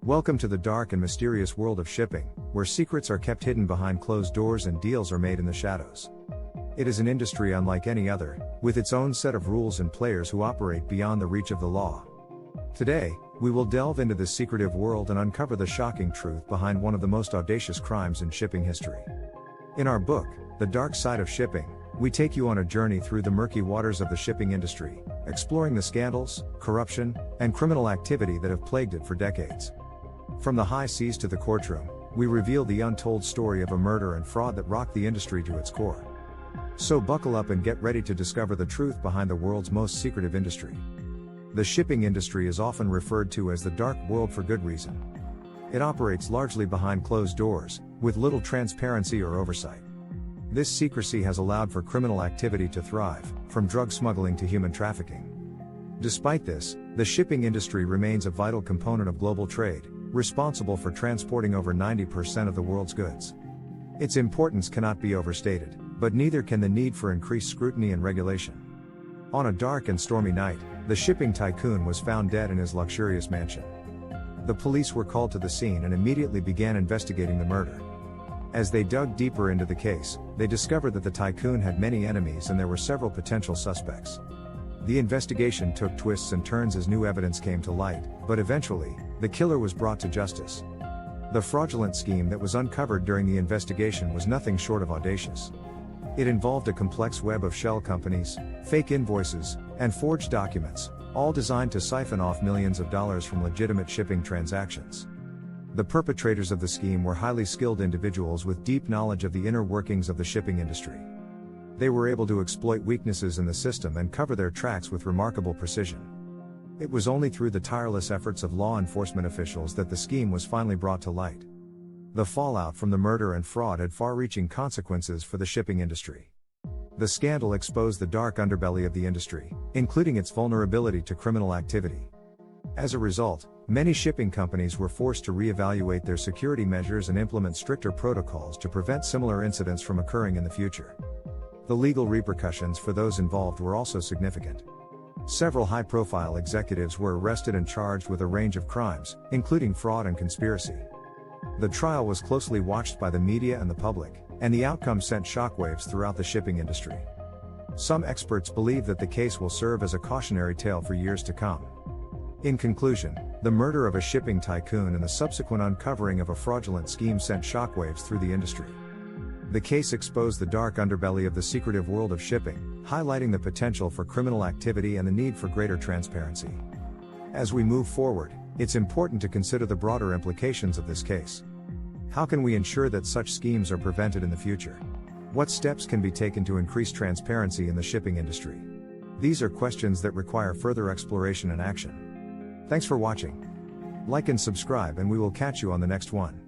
Welcome to the dark and mysterious world of shipping, where secrets are kept hidden behind closed doors and deals are made in the shadows. It is an industry unlike any other, with its own set of rules and players who operate beyond the reach of the law. Today, we will delve into this secretive world and uncover the shocking truth behind one of the most audacious crimes in shipping history. In our book, The Dark Side of Shipping, we take you on a journey through the murky waters of the shipping industry, exploring the scandals, corruption, and criminal activity that have plagued it for decades. From the high seas to the courtroom, we reveal the untold story of a murder and fraud that rocked the industry to its core. So buckle up and get ready to discover the truth behind the world's most secretive industry. The shipping industry is often referred to as the dark world for good reason. It operates largely behind closed doors, with little transparency or oversight. This secrecy has allowed for criminal activity to thrive, from drug smuggling to human trafficking. Despite this, the shipping industry remains a vital component of global trade, responsible for transporting over 90% of the world's goods. Its importance cannot be overstated, but neither can the need for increased scrutiny and regulation. On a dark and stormy night, the shipping tycoon was found dead in his luxurious mansion. The police were called to the scene and immediately began investigating the murder. As they dug deeper into the case, they discovered that the tycoon had many enemies and there were several potential suspects. The investigation took twists and turns as new evidence came to light, but eventually, the killer was brought to justice. The fraudulent scheme that was uncovered during the investigation was nothing short of audacious. It involved a complex web of shell companies, fake invoices, and forged documents, all designed to siphon off millions of dollars from legitimate shipping transactions. The perpetrators of the scheme were highly skilled individuals with deep knowledge of the inner workings of the shipping industry. They were able to exploit weaknesses in the system and cover their tracks with remarkable precision. It was only through the tireless efforts of law enforcement officials that the scheme was finally brought to light. The fallout from the murder and fraud had far-reaching consequences for the shipping industry. The scandal exposed the dark underbelly of the industry, including its vulnerability to criminal activity. As a result, many shipping companies were forced to reevaluate their security measures and implement stricter protocols to prevent similar incidents from occurring in the future. The legal repercussions for those involved were also significant. Several high-profile executives were arrested and charged with a range of crimes, including fraud and conspiracy. The trial was closely watched by the media and the public, and the outcome sent shockwaves throughout the shipping industry. Some experts believe that the case will serve as a cautionary tale for years to come. In conclusion, the murder of a shipping tycoon and the subsequent uncovering of a fraudulent scheme sent shockwaves through the industry. The case exposed the dark underbelly of the secretive world of shipping, highlighting the potential for criminal activity and the need for greater transparency. As we move forward, it's important to consider the broader implications of this case. How can we ensure that such schemes are prevented in the future? What steps can be taken to increase transparency in the shipping industry? These are questions that require further exploration and action. Thanks for watching. Like and subscribe, and we will catch you on the next one.